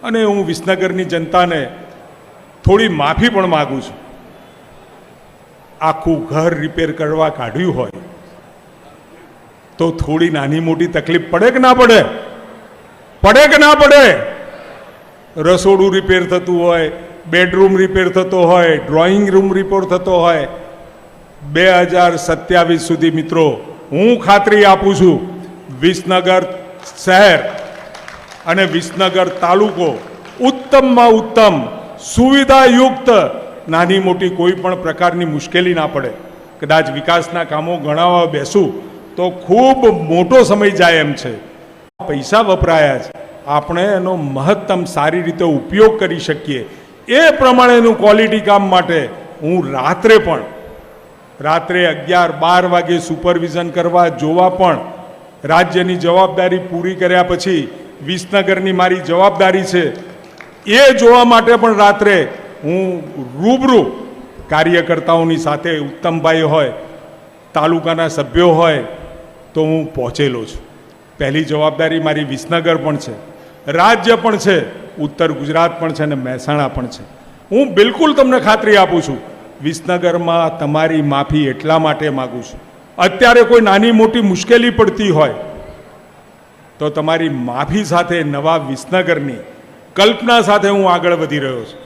અને હું વિસનગરની જનતાને થોડી માફી પણ માગું છું. આખું ઘર રિપેર કરવા કાઢ્યું હોય તો થોડી નાની મોટી તકલીફ પડે કે ના પડે? પડે કે ના પડે? રસોડું રિપેર થતું હોય, બેડરૂમ રિપેર થતો હોય, ડ્રોઈંગ રૂમ રિપેર થતો હોય, 2027 સુધી મિત્રો હું ખાતરી આપું છું, વિસનગર શહેર અને વિસનગર તાલુકો ઉત્તમમાં ઉત્તમ સુવિધાયુક્ત, નાની મોટી કોઈ પણ પ્રકારની મુશ્કેલી ના પડે. કદાચ વિકાસના કામો ગણાવવા બેસું તો ખૂબ મોટો સમય જાય એમ છે. પૈસા વપરાયા છે, આપણે એનો મહત્તમ સારી રીતે ઉપયોગ કરી શકીએ એ પ્રમાણેનું ક્વોલિટી કામ માટે હું રાત્રે 11-12 વાગે સુપરવિઝન કરવા જોવા પણ રાજ્યની જવાબદારી પૂરી કર્યા પછી વિસનગરની મારી જવાબદારી છે એ જોવા માટે પણ રાત્રે હું રૂબરૂ કાર્યકર્તાઓની સાથે, ઉત્તમભાઈ હોય, તાલુકાના સભ્યો હોય તો હું પહોંચેલો છું. પહેલી જવાબદારી મારી વિસનગર પણ છે, રાજ્ય પણ છે, ઉત્તર ગુજરાત પણ છે અને મહેસાણા પણ છે. હું બિલકુલ તમને ખાતરી આપું છું, વિસનગરમાં તમારી માફી એટલા માટે માગું છું, અત્યારે કોઈ નાની મોટી મુશ્કેલી પડતી હોય તો તમારી માફી સાથે નવા વિસનગરની કલ્પના સાથે હું આગળ વધી રહ્યો છું.